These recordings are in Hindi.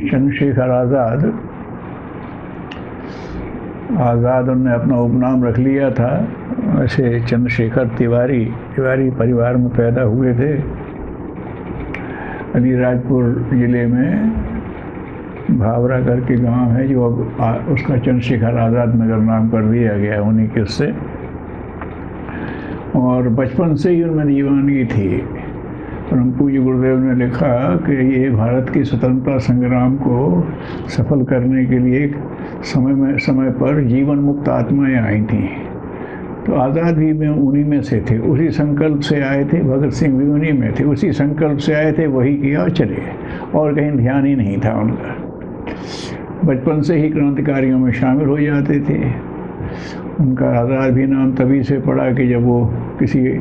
चंद्रशेखर आज़ाद उन्होंने अपना उपनाम रख लिया था। वैसे चंद्रशेखर तिवारी परिवार में पैदा हुए थे। अलीराजपुर ज़िले में भावरा करके गांव है, जो अब उसका चंद्रशेखर आज़ाद नगर नाम कर दिया गया उन्हीं के से। और बचपन से ही उनमें दीवानगी थी। परम पूज्य गुरुदेव ने लिखा कि ये भारत की स्वतंत्रता संग्राम को सफल करने के लिए समय पर जीवन मुक्त आत्माएं आई थीं। तो आज़ाद भी में उन्हीं में से थे, उसी संकल्प से आए थे। भगत सिंह भी उन्हीं में थे, उसी संकल्प से आए थे, वही किया और चले, और कहीं ध्यान ही नहीं था उनका। बचपन से ही क्रांतिकारियों में शामिल हो जाते थे। उनका आज़ाद भी नाम तभी से पड़ा कि जब वो किसी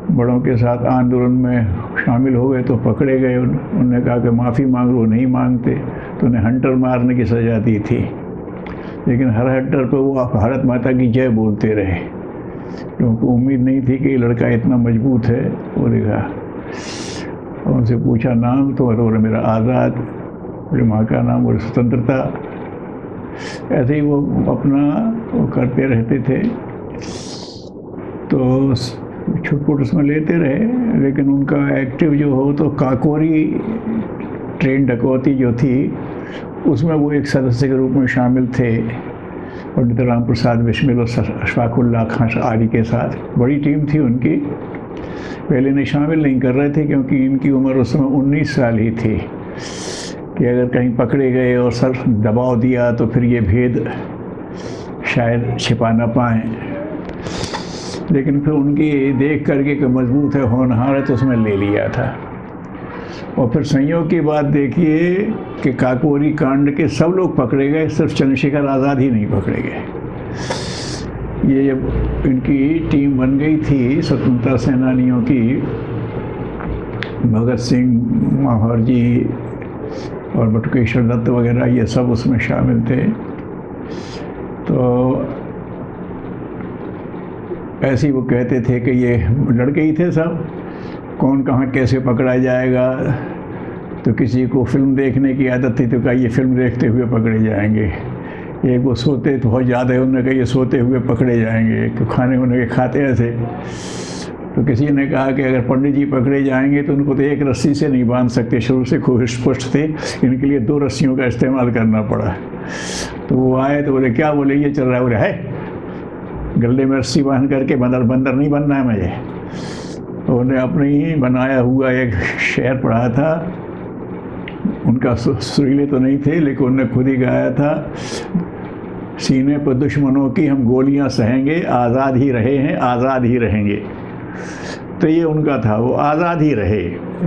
बड़ों के साथ आंदोलन में शामिल हो गए तो पकड़े गए। उन्होंने कहा कि माफ़ी मांग लो, नहीं मांगते तो उन्हें हंटर मारने की सज़ा दी थी। लेकिन हर हंटर पर वो भारत माता की जय बोलते रहे, क्योंकि उम्मीद नहीं थी कि ये लड़का इतना मजबूत है। वो देखा, उनसे पूछा नाम, तो बोले मेरा आज़ाद, मेरी माँ का नाम, बोले स्वतंत्रता। ऐसे ही वो अपना वो करते रहते थे। तो छुटपुट उसमें लेते रहे। लेकिन उनका एक्टिव जो हो तो काकोरी ट्रेन डकौती जो थी उसमें वो एक सदस्य के रूप में शामिल थे, पंडित राम प्रसाद बिस्मिल और अशफाकुल्लाह खां आदि के साथ। बड़ी टीम थी उनकी। पहले इन्हें शामिल नहीं कर रहे थे क्योंकि इनकी उम्र उस समय 19 साल ही थी कि अगर कहीं पकड़े गए और सर दबाव दिया तो फिर ये भेद शायद छिपा ना पाएँ। लेकिन फिर उनकी देख करके कि मजबूत है, होनहार है, तो उसमें ले लिया था। और फिर संयोग की बात देखिए कि काकोरी कांड के सब लोग पकड़े गए, सिर्फ चंद्रशेखर आज़ाद ही नहीं पकड़े गए। ये जब इनकी टीम बन गई थी स्वतंत्रता सेनानियों की, भगत सिंह, महावरजी और बटुकेश्वर दत्त वगैरह ये सब उसमें शामिल थे। तो ऐसे ही वो कहते थे कि ये लड़के ही थे सब, कौन कहाँ कैसे पकड़ा जाएगा। तो किसी को फिल्म देखने की आदत थी तो कहा ये फिल्म देखते हुए पकड़े जाएंगे। एक वो सोते तो बहुत ज़्यादा है, उन्होंने कहा ये सोते हुए पकड़े जाएंगे, तो खाने वाने के खाते ऐसे। तो किसी ने कहा कि अगर पंडित जी पकड़े जाएंगे तो उनको तो एक रस्सी से नहीं बांध सकते, शुरू से खूब स्पष्ट थे, इनके लिए 2 रस्सियों का इस्तेमाल करना पड़ा। तो वो आए तो बोले क्या, बोले ये चल रहा है। बोले है गले में रस्सी बांध करके बंदर नहीं बनना है मुझे। तो उन्हें अपने ही बनाया हुआ एक शेर पढ़ा था, उनका सुरीले तो नहीं थे लेकिन उन्होंने खुद ही गाया था, सीने पर दुश्मनों की हम गोलियां सहेंगे, आज़ाद ही रहे हैं, आज़ाद ही रहेंगे। तो ये उनका था, वो आज़ाद ही रहे,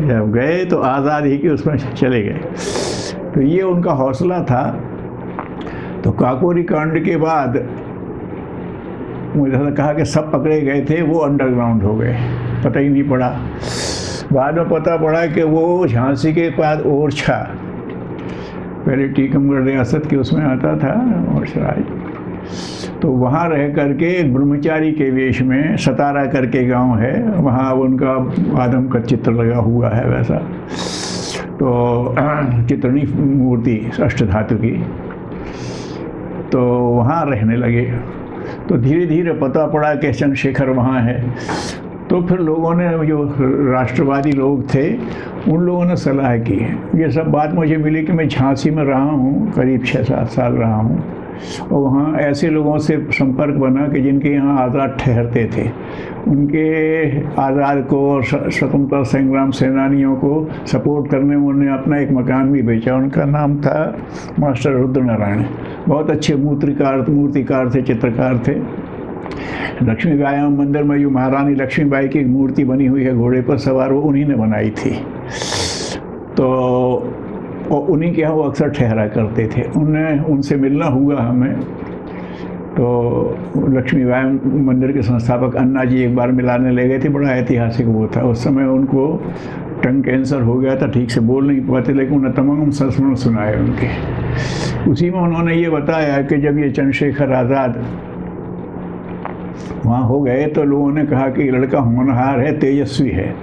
जब गए तो आज़ाद ही के उसमें चले गए। तो ये उनका हौसला था। तो काकोरी कांड के बाद मुझे कहा कि सब पकड़े गए थे, वो अंडरग्राउंड हो गए, पता ही नहीं पड़ा। बाद में पता पड़ा कि वो झांसी के बाद ओरछा, पहले टीकमगढ़ रियासत के उसमें आता था ओरछा, तो वहाँ रह करके एक ब्रह्मचारी के वेश में, सतारा करके गांव है, वहाँ उनका आदम का चित्र लगा हुआ है वैसा, तो चित्रणी मूर्ति अष्टधातु की। तो वहाँ रहने लगे। तो धीरे धीरे पता पड़ा कि चंद्रशेखर वहाँ है। तो फिर लोगों ने, जो राष्ट्रवादी लोग थे, उन लोगों ने सलाह की। ये सब बात मुझे मिली कि मैं झांसी में रहा हूँ, करीब 6-7 साल रहा हूँ, और वहाँ ऐसे लोगों से संपर्क बना कि जिनके यहाँ आज़ाद ठहरते थे। उनके आज़ाद को और स्वतंत्रता संग्राम सेनानियों को सपोर्ट करने में उन्होंने अपना एक मकान भी बेचा। उनका नाम था मास्टर रुद्र नारायण। बहुत अच्छे मूर्तिकार थे, चित्रकार थे। लक्ष्मी बाई मंदिर में जो महारानी लक्ष्मीबाई की एक मूर्ति बनी हुई है घोड़े पर सवार, वो उन्हीं ने बनाई थी। तो और उन्हीं के यहाँ वो अक्सर ठहरा करते थे। उनसे मिलना हुआ हमें। तो लक्ष्मी बाई मंदिर के संस्थापक अन्ना जी एक बार मिलाने ले गए थे, बड़ा ऐतिहासिक वो था। उस समय उनको टंग कैंसर हो गया था, ठीक से बोल नहीं पाते, लेकिन उन्हें तमाम संस्मरण सुनाए उनके। उसी में उन्होंने ये बताया कि जब ये चंद्रशेखर आज़ाद वहाँ हो गए तो लोगों ने कहा कि ये लड़का होनहार है, तेजस्वी है,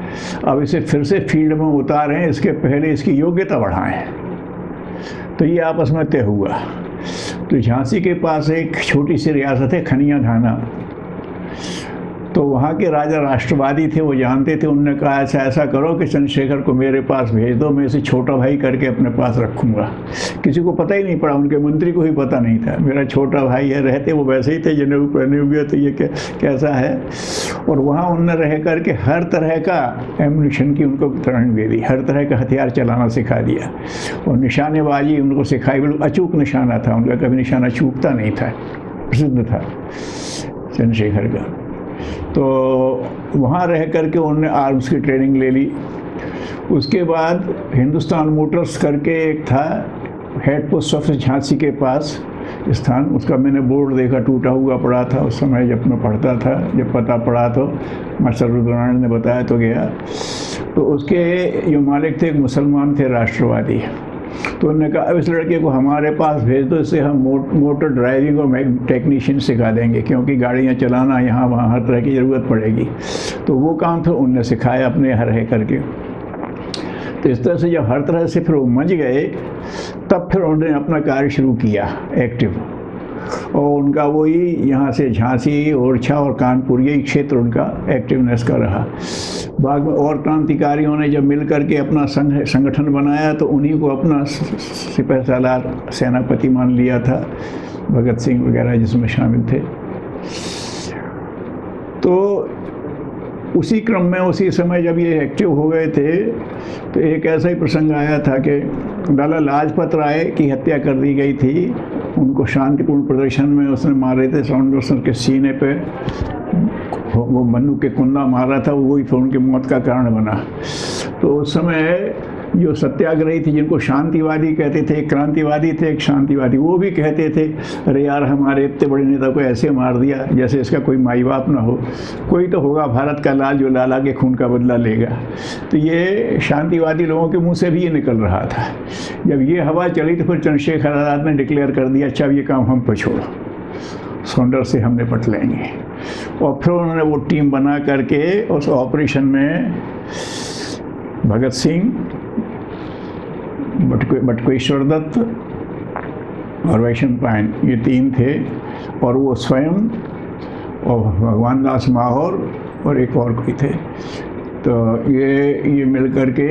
अब इसे फिर से फील्ड में उतारें, इसके पहले इसकी योग्यता बढ़ाएं। तो ये आपस में तय हुआ। तो झांसी के पास एक छोटी सी रियासत है खनिया धाना, तो वहाँ के राजा राष्ट्रवादी थे, वो जानते थे। उन्होंने कहा ऐसा ऐसा करो कि चंद्रशेखर को मेरे पास भेज दो, मैं इसे छोटा भाई करके अपने पास रखूँगा। किसी को पता ही नहीं पड़ा, उनके मंत्री को ही पता नहीं था मेरा छोटा भाई है। रहते वो वैसे ही थे, जनेऊ पहने हुए, तो ये कैसा है। और वहाँ उनने रह करके हर तरह का एम्युनिशन की उनको ट्रेनिंग दे दी, हर तरह का हथियार चलाना सिखा दिया, और निशानेबाजी उनको सिखाई। बिल्कुल अचूक निशाना था उनका, कभी निशाना चूकता नहीं था, प्रसिद्ध था चंद्रशेखर का। तो वहाँ रह करके उन्होंने आर्म्स की ट्रेनिंग ले ली। उसके बाद हिंदुस्तान मोटर्स करके एक था, हेड पोस्ट ऑफिस झांसी के पास स्थान, उसका मैंने बोर्ड देखा, टूटा हुआ पड़ा था उस समय जब मैं पढ़ता था। जब पता पड़ा तो मास्टर रुद्रनारायण ने बताया तो गया। तो उसके जो मालिक थे एक मुसलमान थे, राष्ट्रवादी। तो उन्होंने कहा अब इस लड़के को हमारे पास भेज दो, इससे हम मोटर ड्राइविंग और टेक्नीशियन सिखा देंगे, क्योंकि गाड़ियाँ चलाना यहाँ वहाँ हर तरह की ज़रूरत पड़ेगी। तो वो काम फिर उनने सिखाया अपने यहाँ रह करके। तो इस तरह से जब हर तरह से फिर वो मंझ गए, तब फिर उन्होंने अपना कार्य शुरू किया एक्टिव। और उनका वही यहाँ से झांसी, ओरछा और कानपुर, यही क्षेत्र उनका एक्टिवनेस का रहा। बाद में और क्रांतिकारियों ने जब मिल करके अपना संगठन बनाया, तो उन्हीं को अपना सिपह सालार सेनापति मान लिया था, भगत सिंह वगैरह जिसमें शामिल थे। तो उसी क्रम में उसी समय जब ये एक्टिव हो गए थे, तो एक ऐसा ही प्रसंग आया था कि लाला लाजपत राय की हत्या कर दी गई थी। उनको शांतिपूर्ण प्रदर्शन में उसने मारे थे, साउंडर्सन के सीने पे वो बंदूक के कुंदा मारा था, वही फिर उनकी मौत का कारण बना। तो उस समय जो सत्याग्रही थे, जिनको शांतिवादी कहते थे, एक क्रांतिवादी थे, एक शांतिवादी, वो भी कहते थे अरे यार हमारे इतने बड़े नेता को ऐसे मार दिया जैसे इसका कोई माई बाप ना हो, कोई तो होगा भारत का लाल जो लाला के खून का बदला लेगा। तो ये शांतिवादी लोगों के मुंह से भी ये निकल रहा था। जब ये हवा चली तो फिर चंद्रशेखर आज़ाद ने डिक्लेयर कर दिया अच्छा ये काम हम पर छोड़ो, सौंडर से हम निपट लेंगे। और फिर उन्होंने वो टीम बना करके उस ऑपरेशन में भगत सिंह, बटुकेश्वर दत्त और वैशंपायन, ये तीन थे। और वो स्वयं और भगवान दास माहौर और एक और कोई थे। तो ये मिल करके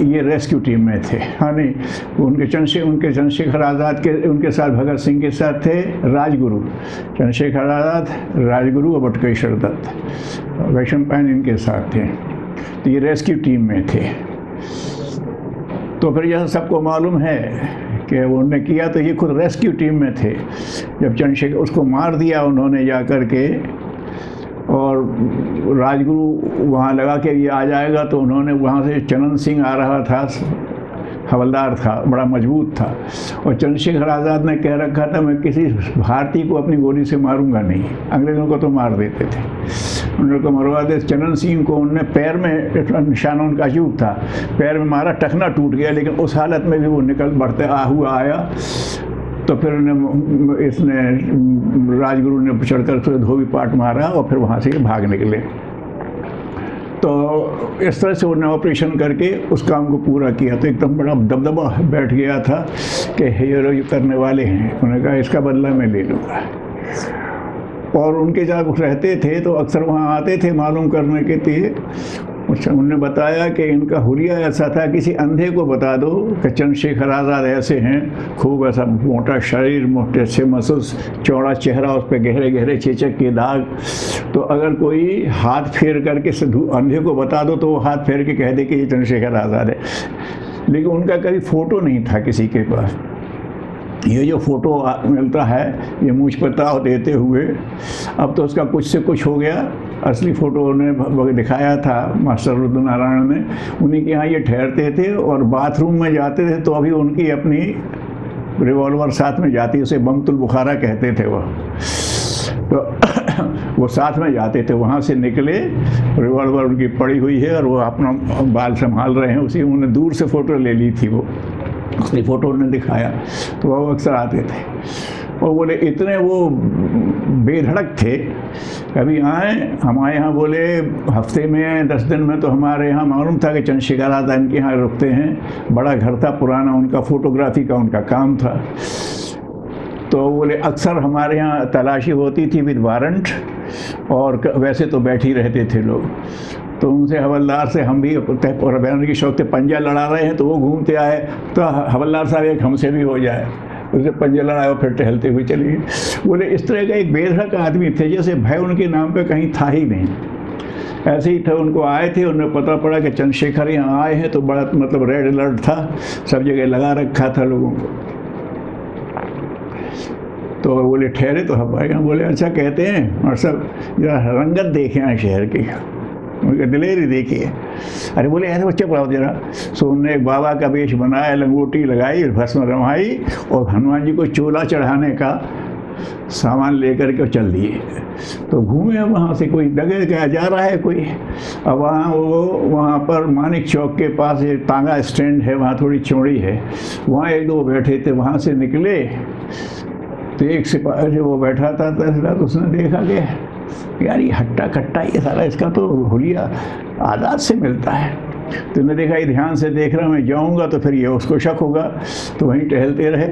ये रेस्क्यू टीम में थे। हाँ नहीं, उनके चंद्रशेखर आज़ाद के उनके साथ भगत सिंह के साथ थे राजगुरु, चंद्रशेखर आज़ाद, राजगुरु और बटुकेश्वर दत्त, वैशंपायन इनके साथ थे। तो ये रेस्क्यू टीम में थे। तो फिर यह सबको मालूम है कि उन्होंने किया, तो ये खुद रेस्क्यू टीम में थे। जब चंद्रशेखर उसको मार दिया उन्होंने जा कर के, और राजगुरु वहाँ लगा के ये आ जाएगा, तो उन्होंने वहाँ से चनन सिंह आ रहा था, हवलदार था, बड़ा मजबूत था। और चंद्रशेखर आज़ाद ने कह रखा था मैं किसी भारतीय को अपनी गोली से मारूंगा नहीं, अंग्रेज़ों को तो मार देते थे, उनको मरवा दे। चनन सिंह को उनने पैर में निशाना उनका अजूब था, पैर में मारा, टखना टूट गया, लेकिन उस हालत में भी वो निकल बढ़ते हुआ आया। तो फिर इसने राजगुरु ने चढ़कर धोबी पाट मारा और फिर वहाँ से भाग निकले। तो इस तरह से उन्होंने ऑपरेशन करके उस काम को पूरा किया। तो एकदम बड़ा दबदबा बैठ गया था कि हीरो ये करने वाले हैं, उन्होंने कहा इसका बदला मैं ले लूँगा। और उनके जहाँ रहते थे तो अक्सर वहाँ आते थे मालूम करने के लिए। उन्होंने बताया कि इनका हुलिया ऐसा था, किसी अंधे को बता दो कि चंद्रशेखर आज़ाद ऐसे हैं, खूब ऐसा मोटा शरीर, मोटे से मसल्स, चौड़ा चेहरा, उस पर गहरे गहरे चेचक के दाग। तो अगर कोई हाथ फेर करके अंधे को बता दो तो वो हाथ फेर के कह दे कि ये चंद्रशेखर आज़ाद है। लेकिन उनका कभी फ़ोटो नहीं था किसी के पास। ये जो फ़ोटो मिलता है ये मुझ पताव देते हुए, अब तो उसका कुछ से कुछ हो गया। असली फ़ोटो उन्हें दिखाया था मास्टर रुद्रनारायण ने, उन्हीं के यहाँ ये ठहरते थे और बाथरूम में जाते थे तो अभी उनकी अपनी रिवॉल्वर साथ में जाती, उसे बमतुल बुखारा कहते थे वो। तो वो साथ में जाते थे, वहाँ से निकले, रिवॉल्वर उनकी पड़ी हुई है और वो अपना बाल संभाल रहे हैं, उसी उन्होंने दूर से फ़ोटो ले ली थी वो, उसकी फ़ोटो उन्होंने दिखाया। तो वो अक्सर आते थे और बोले इतने वो बेधड़क थे कभी आए हमारे यहाँ, बोले हफ्ते में 10 दिन में तो हमारे यहाँ मालूम था कि चंद्रशेखर आजाद इनके यहाँ रुकते हैं, बड़ा घर था पुराना उनका, फोटोग्राफी का उनका काम था। तो बोले अक्सर हमारे यहाँ तलाशी होती थी विद वारंट, और वैसे तो बैठ ही रहते थे लोग। तो उनसे हवलदार से हम भी बैनर की शौक से पंजा लड़ा रहे हैं, तो वो घूमते आए, तो हवलदार साहब एक हमसे भी हो जाए, उससे पंजा लड़ाए और फिर टहलते हुए चले गए। बोले इस तरह का एक बेधड़क आदमी थे, जैसे भय उनके नाम पे कहीं था ही नहीं। ऐसे ही था, उनको आए थे, उन्हें पता पड़ा कि चंद्रशेखर यहाँ आए हैं, तो बड़ा मतलब रेड अलर्ट था, सब जगह लगा रखा था लोगों को। तो बोले ठहरे तो हम आएगा, बोले अच्छा कहते हैं, और सब जरा रंगत देखे हैं शहर की, उनका दिलेरी देखिए। अरे बोले ऐसे बच्चे पढ़ाओ जरा। सो उनने एक बाबा का वेश बनाया, लंगोटी लगाई, भस्म रमाई, और हनुमान जी को चोला चढ़ाने का सामान लेकर के चल दिए। तो घूमे वहाँ से, कोई डगे गया जा रहा है कोई। अब वहाँ पर मानिक चौक के पास एक तांगा स्टैंड है, वहाँ थोड़ी चौड़ी है, वहाँ एक दो बैठे थे, वहाँ से निकले तो एक सिपाही जो वो बैठा था तो उसने देखा कि यार ये हट्टा कट्टा ये सारा इसका तो हुलिया आज़ाद से मिलता है। तो उन्होंने देखा ये ध्यान से देख रहा, मैं जाऊंगा तो फिर ये उसको शक होगा, तो वहीं टहलते रहे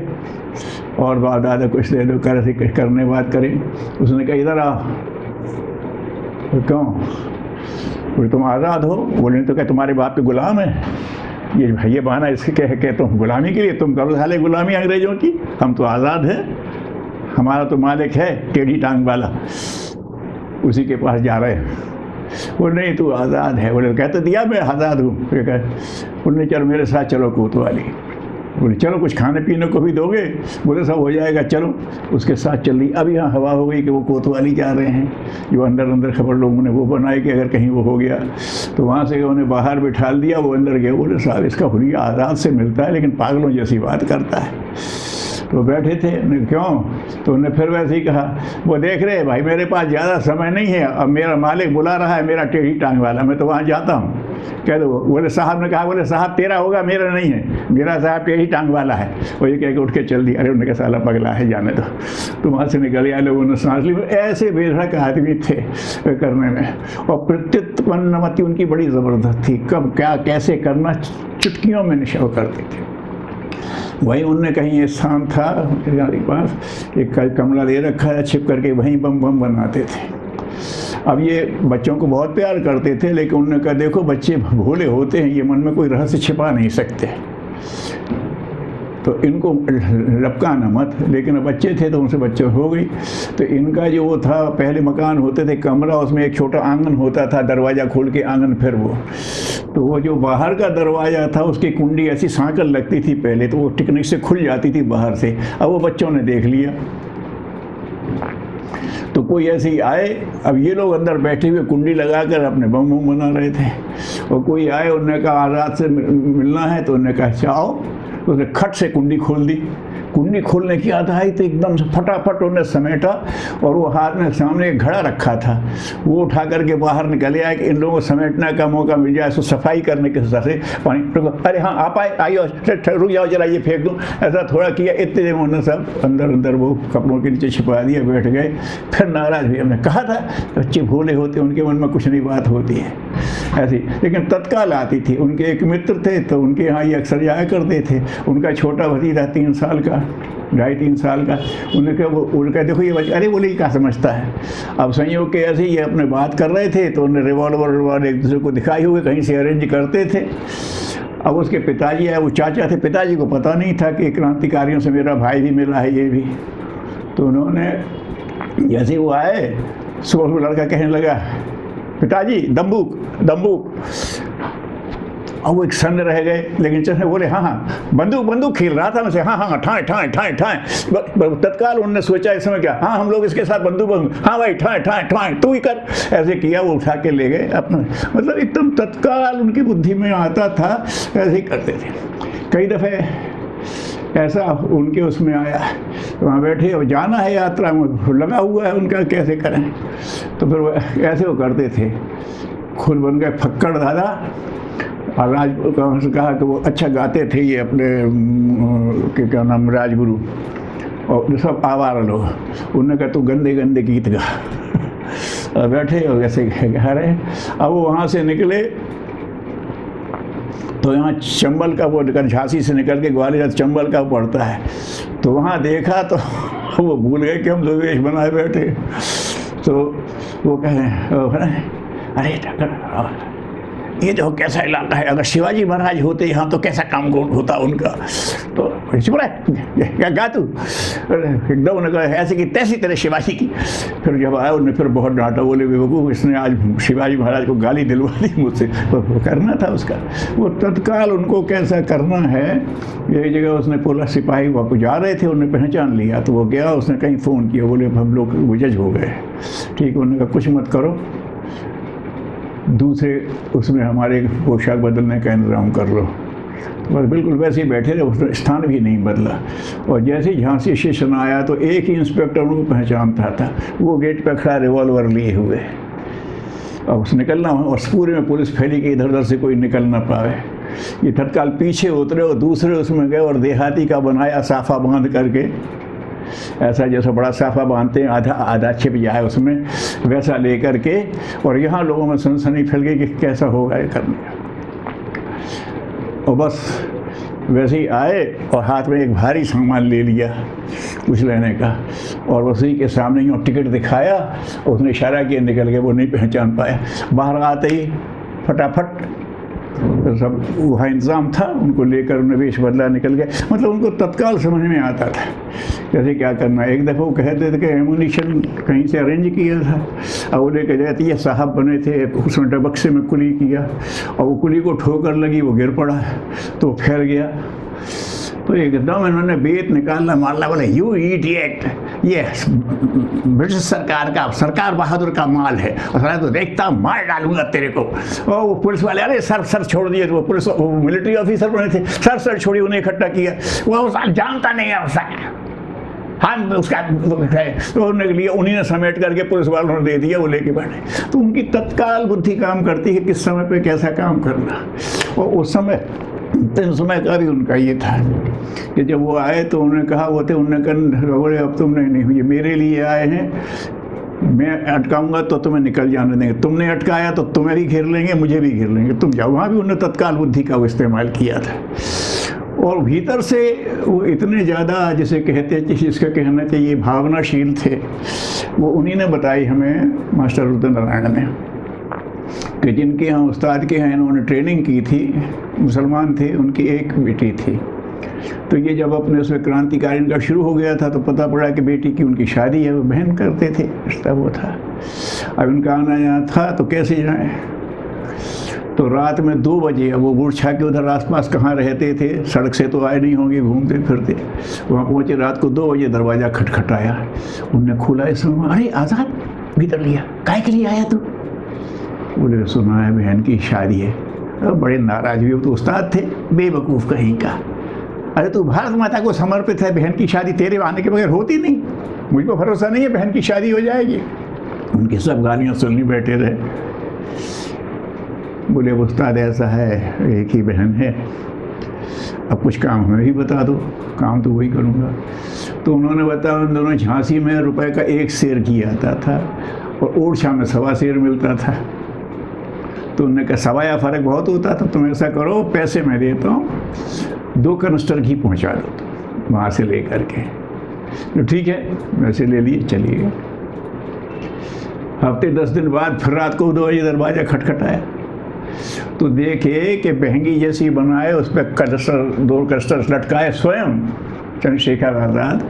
और बाद दादा कुछ दे दो करने बात करें। उसने कहा इधर आ। तो क्यों? बोले तुम आज़ाद हो? बोले तो क्या तुम्हारे बाप के गुलाम है? ये बहाना इसके कह तुम गुलामी के लिए, तुम करो साले गुलामी अंग्रेजों की, हम तो आज़ाद हैं, हमारा तो मालिक है टेढ़ी टांग वाला, उसी के पास जा रहे हैं। वो नहीं तू आज़ाद है। बोले कहते दिया मैं आज़ाद हूँ। बोले चलो मेरे साथ चलो कोतवाली। बोले चलो कुछ खाने पीने को भी दोगे? बोले सब हो जाएगा चलो। उसके साथ चल दी। अब यहाँ हवा हो गई कि वो कोतवाली जा रहे हैं, जो अंदर अंदर खबर लोगों ने वो बनाई कि अगर कहीं वो हो गया तो वहाँ से उन्हें बाहर बिठा दिया, वो अंदर गए। बोले साहब इसका हुलिया आज़ाद से मिलता है लेकिन पागलों जैसी बात करता है। तो बैठे थे, क्यों? तो उन्हें फिर वैसे ही कहा, वो देख रहे भाई मेरे पास ज़्यादा समय नहीं है, अब मेरा मालिक बुला रहा है, मेरा टेढ़ी टांग वाला, मैं तो वहाँ जाता हूँ, कह दो। बोले साहब ने कहा, बोले साहब तेरा होगा मेरा नहीं है, मेरा साहब टेढ़ी टांग वाला है। वो ये कह के उठ के चल दी। अरे उन्होंने कहा साला पगला है जाने दो। तो वहाँ से निकल आए, लोगों ने सांस ली। ऐसे बेधड़क आदमी थे करने में, और प्रत्युत्पन्नमति उनकी बड़ी ज़बरदस्त थी, कब क्या कैसे करना चुटकियों में निशा करते थे। वहीं उनने कहीं एक स्थान था के पास, एक कमरा दे रखा है, छिप करके वहीं बम बनाते थे। अब ये बच्चों को बहुत प्यार करते थे, लेकिन उन्होंने कहा देखो बच्चे भोले होते हैं, ये मन में कोई रहस्य छिपा नहीं सकते, तो इनको लपकाना मत। लेकिन अब बच्चे थे तो उनसे बच्चे हो गई। तो इनका जो वो था, पहले मकान होते थे कमरा, उसमें एक छोटा आंगन होता था, दरवाज़ा खोल के आंगन, फिर वो जो बाहर का दरवाज़ा था उसकी कुंडी ऐसी सांकल लगती थी पहले, तो वो टिकनिक से खुल जाती थी बाहर से। अब वो बच्चों ने देख लिया, तो कोई ऐसे ही आए। अब ये लोग अंदर बैठे हुए कुंडी लगाकर अपने बम बना रहे थे, और कोई आए, उन्होंने कहा आज़ाद से मिलना है, तो उन्होंने कहा चाओ। तो उसने खट से कुंडी खोल दी। कुंडी खोलने की आधाई तो एकदम से फटाफट उन्हें समेटा, और वो हाथ में सामने एक घड़ा रखा था, वो उठा करके बाहर निकल आया कि इन लोगों को समेटने का मौका मिल जाए, सो सफाई करने के हिसाब से पानी। अरे हाँ आप आइए, रुक जाओ जरा ये फेंक दूँ, ऐसा थोड़ा किया। इतने देर उन्होंने सब अंदर वो कपड़ों के नीचे छिपा दिया, बैठ गए। फिर नाराज भी, हमने कहा था बच्चे भोले होते, उनके मन में कुछ नहीं बात होती है ऐसी, लेकिन तत्काल आती थी। उनके एक मित्र थे, तो उनके यहाँ ये अक्सर जाया करते थे। उनका छोटा भतीजा 3 साल का, 2.5-3 साल का, उनका देखो ये बच्चा, अरे बोले ये क्या समझता है। अब संयोग के ऐसे ही ये अपने बात कर रहे थे, तो उन्हें रिवॉल्वर एक दूसरे को दिखाई हुए कहीं से अरेंज करते थे। अब उसके पिताजी आए, वो चाचा थे, पिताजी को पता नहीं था कि क्रांतिकारियों से मेरा भाई भी मिला है ये भी। तो उन्होंने जैसे वो आए, सुबह को लड़का कहने लगा पिताजी दम्बूक। और वो एक सन रह गए, लेकिन चंद्र बोले हाँ बंदूक खेल रहा था मुझसे, हाँ ठाए। तत्काल उन्होंने सोचा इस समय क्या, हाँ हम लोग इसके साथ बंदूक, हाँ भाई ठाए तू ही कर। ऐसे किया, वो उठा के ले गए अपना, मतलब एकदम तत्काल उनकी बुद्धि में आता था, ऐसे ही करते थे। कई दफ़े ऐसा उनके उसमें आया, वहाँ बैठे और जाना है यात्रा में, लगा हुआ है उनका, कैसे करें। तो फिर ऐसे वो करते थे, खुद बन गए फक्कड़ दादा। और राजगुरु से कहा कि वो अच्छा गाते थे ये अपने क्या नाम, राजगुरु, और सब आवारा लोग। उन्होंने कहा तू गंदे गीत गा। और बैठे और ऐसे कह रहे। अब वो वहाँ से निकले तो यहाँ चंबल का वो झांसी से निकल के ग्वालियर चंबल का पड़ता है, तो वहाँ देखा तो वो भूल गए कि हम लोग वेश बनाए बैठे। तो वो कह रहे अरे ये देखो कैसा इलाका है, अगर शिवाजी महाराज होते यहाँ तो कैसा काम होता उनका। तो क्या तू एकदम उन्होंने कहा ऐसे कि तैसी तरह शिवाजी की। फिर जब आया उन्होंने फिर बहुत डांटा, बोले बेवकूफ़ इसने आज शिवाजी महाराज को गाली दिलवा दी मुझसे। तो करना था उसका, वो तत्काल उनको कैसा करना है। एक जगह उसने पुलिस सिपाही वापस जा रहे थे, उन्होंने पहचान लिया तो वो गया, उसने कहीं फ़ोन किया, बोले हम लोग गुजज हो गए। ठीक, उन्होंने कहा कुछ मत करो, दूसरे उसमें हमारे पोशाक बदलने का इंतज़ाम कर लो। बस बिल्कुल वैसे ही बैठे रहे, उसने स्थान भी नहीं बदला। और जैसे ही झांसी स्टेशन आया तो एक ही इंस्पेक्टर उनको पहचानता था, वो गेट पर खड़ा रिवॉल्वर लिए हुए। और उस निकलना, और पूरे में पुलिस फैली कि इधर उधर से कोई निकल ना पाए। ये तत्काल पीछे उतरे और दूसरे उसमें गए और देहाती का बनाया साफा बांध करके, ऐसा जैसा बड़ा साफा बांधते हैं आधा आधा छिप जाए उसमें, वैसा ले करके। और यहाँ लोगों में सनसनी फैल गई कि कैसा होगा ये करने। और बस वैसे ही आए और हाथ में एक भारी सामान ले लिया कुछ लेने का, और उसी के सामने ही टिकट दिखाया और उसने इशारा किया, निकल गए। वो नहीं पहचान पाया। बाहर आते ही फटाफट तो सब वहाँ इंतज़ाम था, उनको लेकर उन्हें वेश बदला, निकल गए। मतलब उनको तत्काल समझ में आता था कैसे क्या करना है। एक दफ़ा वो कहते थे कि एमुनिशन कहीं से अरेंज किया था, और वो लेकर जाते, ये साहब बने थे, उसमें बक्से में कुली किया और वो कुली को ठोकर लगी, वो गिर पड़ा तो फैल गया। तो एकदम इन्होंने बेत निकालना मारना, बोले यू इडियट, ये ब्रिटिश सरकार का, सरकार बहादुर का माल है, और तो देखता मार डालूंगा तेरे को। और वो पुलिस वाले अरे सर छोड़ दिए। तो वो पुलिस वो मिलिट्री ऑफिसर बने थे, सर छोड़िए, उन्हें इकट्ठा किया। वो जानता नहीं है उसका, हम उसका तो उन्होंने लिया, उन्हीं ने समेट करके पुलिस वालों ने दे दिया, वो लेके बैठे। तो उनकी तत्काल बुद्धि काम करती है किस समय पे कैसा काम करना। और उस समय तीन समय का भी उनका ये था कि जब वो आए तो उन्होंने कहा, वो थे, उन्होंने कहा बोले अब तुम नहीं हुई, मेरे लिए आए हैं, मैं अटकाऊंगा तो तुम्हें निकल जाने देंगे, तुमने अटकाया तो तुम्हें भी घेर लेंगे, मुझे भी घेर लेंगे, तुम जाओ। वहाँ भी उन्होंने तत्काल बुद्धि का वो इस्तेमाल किया था। और भीतर से वो इतने ज़्यादा जिसे कहते हैं, जिसका कहना चाहिए भावनाशील थे, वो उन्हीं ने बताई हमें, मास्टर रुद्र नारायण ने, कि जिनके यहाँ उस्ताद के यहाँ इन्होंने ट्रेनिंग की थी, मुसलमान थे, उनकी एक बेटी थी। तो ये जब अपने उसमें क्रांतिकारी इनका शुरू हो गया था तो पता पड़ा कि बेटी की उनकी शादी है, वो बहन करते थे, रिश्ता वो था। अब उनका आना यहाँ था तो कैसे जाएं। तो रात में 2 बजे, अब वो बूढ़छा के उधर आसपास कहाँ रहते थे, सड़क से तो आए नहीं होंगे, घूमते फिरते, वहाँ पहुँचे। रात को 2 बजे दरवाज़ा खटखटाया, उनने खोला, इस समय अरे आज़ाद भीतर लिया, काय के लिए आया तू? बोले सुना है बहन की शादी है। अब बड़े नाराज हुए, तो उस्ताद थे, बेवकूफ़ कहीं का। अरे तू भारत माता को समर्पित है, बहन की शादी तेरे आने के बगैर होती नहीं, मुझको भरोसा नहीं है बहन की शादी हो जाएगी। उनकी सब गालियाँ सुननी बैठे रहे। बोले उस्ताद ऐसा है, एक ही बहन है, अब कुछ काम हमें भी बता दो, काम तो वही करूँगा। तो उन्होंने बताया उन दोनों झांसी में रुपए का 1 शेर किया आता था और ओरछा में 1.25 शेर मिलता था। तो उन्होंने कहा सवाया फ़र्क बहुत होता था, तुम ऐसा करो पैसे मैं देता हूँ, 2 कनस्टर घी पहुँचा दो तो वहाँ से ले करके। तो ठीक है, वैसे ले लिए, चलिए। हफ्ते 10 दिन बाद फिर रात को 2 बजे दरवाज़ा खटखटाया, तो देखे कि बहंगी जैसी बनाए, उस पर कनस्टर 2 कनस्टर लटकाए, स्वयं चंद्रशेखर आज़ाद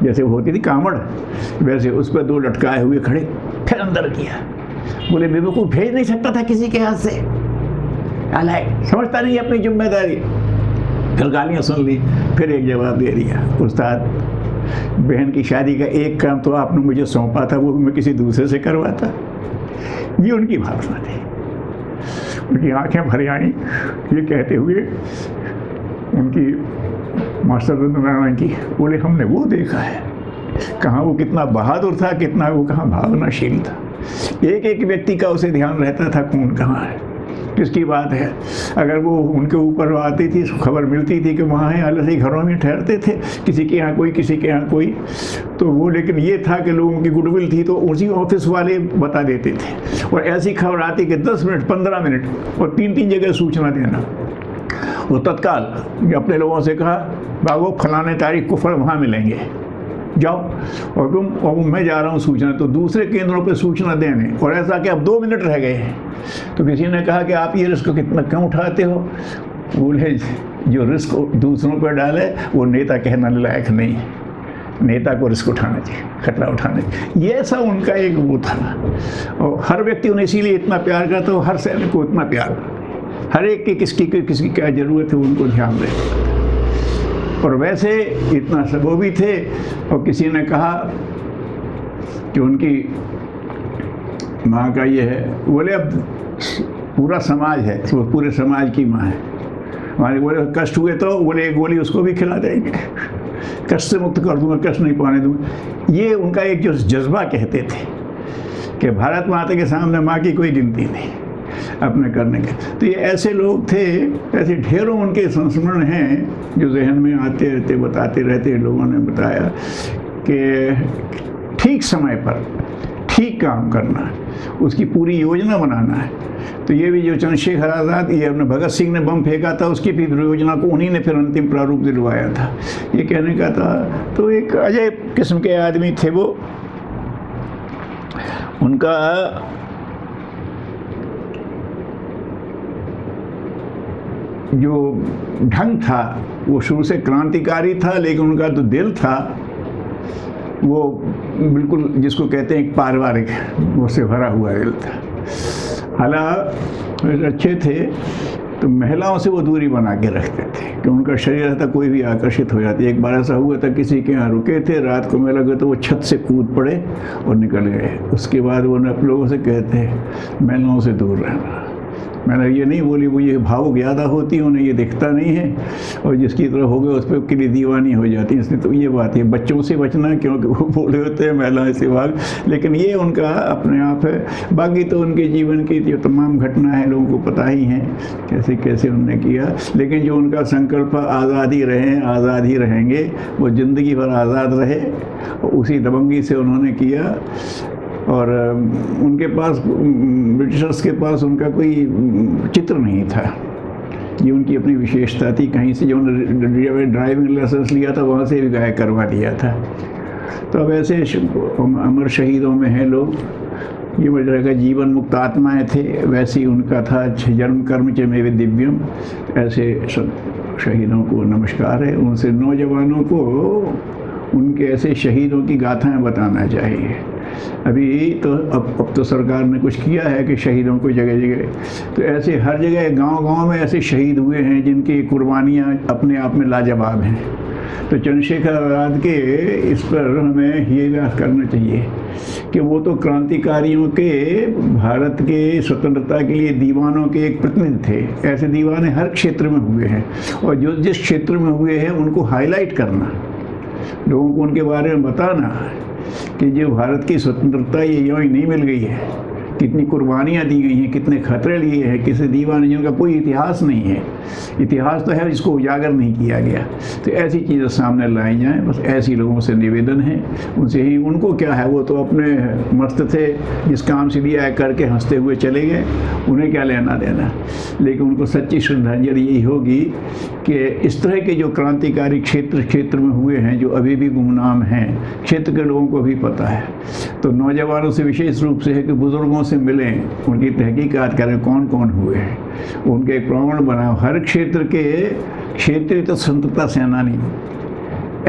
जैसे होती थी कामड़, वैसे उस पर 2 लटकाए हुए खड़े। फिर अंदर किया, बोले बेवकूफ़ भेज नहीं सकता था किसी के हाथ से, अलाए समझता नहीं अपनी जिम्मेदारी। फिर गालियाँ सुन ली, फिर एक जवाब दे दिया, उस्ताद बहन की शादी का एक काम तो आपने मुझे सौंपा था, वो भी मैं किसी दूसरे से करवाता। ये उनकी भावना थी। उनकी आंखें भर आई ये कहते हुए, उनकी मास्टर रुद्र नारायण की। बोले हमने वो देखा है, कहाँ वो कितना बहादुर था, कितना वो कहाँ भावनाशील था। एक एक व्यक्ति का उसे ध्यान रहता था कौन कहाँ है। किसकी बात है। अगर वो उनके ऊपर आती थी, खबर मिलती थी कि वहाँ हैं, अलग से घरों में ठहरते थे, किसी के यहाँ कोई, किसी के यहाँ कोई, तो वो, लेकिन ये था कि लोगों की गुडविल थी तो उसी ऑफिस वाले बता देते थे। और ऐसी खबर आती कि 10 मिनट 15 मिनट और 3-3 जगह सूचना देना। वो तत्काल अपने लोगों से कहा, बाबू फलाने तारीख को फल वहाँ मिलेंगे, जाओ और मैं जा रहा हूँ सूचना, तो दूसरे केंद्रों पे सूचना देने। और ऐसा कि अब 2 मिनट रह गए हैं, तो किसी ने कहा कि आप ये रिस्क कितना कम उठाते हो। बोले जो रिस्क दूसरों पर डाले वो नेता कहने लायक नहीं है, नेता को रिस्क उठाना चाहिए, खतरा उठाना चाहिए। ये ऐसा उनका एक वो था। और हर व्यक्ति उन्हें इसीलिए इतना प्यार करता, हर सैनिक को इतना प्यार, हर एक की किसकी क्या ज़रूरत है उनको ध्यान देता। और वैसे इतना सबों थे। और किसी ने कहा कि उनकी माँ का ये है, बोले अब पूरा समाज है, वो पूरे समाज की माँ है। हमारे बोले कष्ट हुए तो बोले एक गोली उसको भी खिला देंगे, कष्ट से मुक्त कर दूंगा, कष्ट नहीं पाने दूंगा। ये उनका एक जो जज्बा कहते थे कि भारत माता के सामने माँ की कोई गिनती नहीं अपने करने के। तो ये ऐसे लोग थे, ऐसे ढेरों उनके संस्मरण हैं जो जहन में आते रहते, बताते रहते। लोगों ने बताया कि ठीक समय पर ठीक काम करना है, उसकी पूरी योजना बनाना है। तो ये भी जो चंद्रशेखर आज़ाद, ये अपने भगत सिंह ने बम फेंका था, उसकी भी योजना को उन्हीं ने फिर अंतिम प्रारूप दिलवाया था, ये कहने का था। तो एक अजय किस्म के आदमी थे वो। उनका जो ढंग था वो शुरू से क्रांतिकारी था, लेकिन उनका जो दिल था वो बिल्कुल जिसको कहते हैं एक पारिवारिक, उससे भरा हुआ दिल था। हालांकि अच्छे थे तो महिलाओं से वो दूरी बना के रखते थे कि उनका शरीर रहता कोई भी आकर्षित हो जाती। एक बार ऐसा हुआ था, किसी के यहाँ रुके थे, रात को मेला गए तो वो छत से कूद पड़े और निकल गए। उसके बाद वो अपने लोगों से कहते हैं महिलाओं से दूर रहना। मैंने ये नहीं बोली वो ये भावुक ज़्यादा होती है, उन्हें ये दिखता नहीं है, और जिसकी तरह हो गए उस पर के लिए दीवानी हो जाती है। इसलिए तो ये बात है, बच्चों से बचना, क्योंकि वो बोले होते हैं महिलाएं से भाग। लेकिन ये उनका अपने आप है। बाकी तो उनके जीवन की जो तमाम घटना है लोगों को पता ही है कैसे कैसे उन्होंने किया। लेकिन जो उनका संकल्प आज़ादी रहें, आज़ाद ही रहेंगे, वो ज़िंदगी भर आज़ाद रहे, उसी दबंगी से उन्होंने किया। और उनके पास, ब्रिटिशर्स के पास उनका कोई चित्र नहीं था, ये उनकी अपनी विशेषता थी। कहीं से जो उन्होंने ड्राइविंग लाइसेंस लिया था वहाँ से भी गायब करवा दिया था। तो अब ऐसे अमर शहीदों में हैं लोग, ये वजह का जीवन मुक्त आत्माएँ थे, वैसे ही उनका था जन्म कर्म च में दिव्यम। ऐसे सब शहीदों को नमस्कार है। उनसे नौजवानों को उनके ऐसे शहीदों की गाथाएँ बताना चाहिए। अभी तो अब तो सरकार ने कुछ किया है कि शहीदों को जगह जगह, तो ऐसे हर जगह गांव-गांव में ऐसे शहीद हुए हैं जिनकी कुर्बानियां अपने आप में लाजवाब हैं। तो चंद्रशेखर आज़ाद के इस पर हमें ये बात करना चाहिए कि वो तो क्रांतिकारियों के, भारत के स्वतंत्रता के लिए दीवानों के एक प्रतिनिधि थे। ऐसे दीवाने हर क्षेत्र में हुए हैं, और जो जिस क्षेत्र में हुए हैं उनको हाईलाइट करना, लोगों को उनके बारे में बताना कि जो भारत की स्वतंत्रता ये यूँ ही नहीं मिल गई है, कितनी कुर्बानियाँ दी गई हैं, कितने खतरे लिए हैं, किसी दीवाने जिनका कोई इतिहास नहीं है। इतिहास तो है, जिसको उजागर नहीं किया गया। तो ऐसी चीज़ें सामने लाई जाएं, बस ऐसी लोगों से निवेदन है। उनसे ही, उनको क्या है, वो तो अपने मस्त थे, जिस काम से लिया है करके हंसते हुए चले गए, उन्हें क्या लेना देना। लेकिन उनको सच्ची श्रद्धांजलि यही होगी कि इस तरह के जो क्रांतिकारी क्षेत्र में हुए हैं, जो अभी भी गुमनाम हैं, क्षेत्र के लोगों को भी पता है। तो नौजवानों से विशेष रूप से है कि बुज़ुर्गों से मिलें, उनकी तहकीकात करें, कौन कौन हुए हैं, उनके एक प्रमाण बनाओ। हर क्षेत्र के क्षेत्रीय तो स्वतंत्रता सेनानी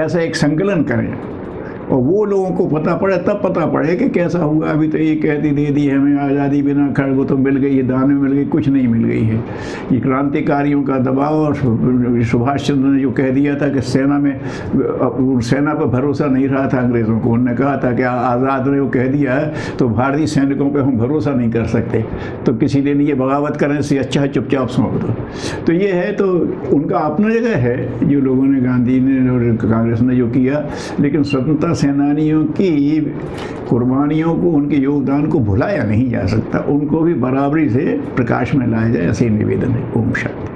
ऐसा एक संकलन करें, और वो लोगों को पता पड़े, तब पता पड़े कि कैसा हुआ। अभी तो ये कहती दे दी हमें आज़ादी, बिना खड़े वो तो मिल गई है, दान में मिल गई, कुछ नहीं मिल गई है। ये क्रांतिकारियों का दबाव, और सुभाष चंद्र ने जो कह दिया था कि सेना पर भरोसा नहीं रहा था अंग्रेज़ों को। उन्होंने कहा था कि आज़ाद ने वो कह दिया है तो भारतीय सैनिकों पर हम भरोसा नहीं कर सकते, तो किसी दिन ये बगावत करने से अच्छा है चुपचाप सौंप दो। तो ये है, तो उनका अपना जगह है जो लोगों ने, गांधी ने और कांग्रेस ने जो किया। लेकिन स्वतंत्रता स्वतंत्रता सेनानियों की कुर्बानियों को, उनके योगदान को भुलाया नहीं जा सकता, उनको भी बराबरी से प्रकाश में लाया जाए, ऐसे निवेदन है। ओम शांति।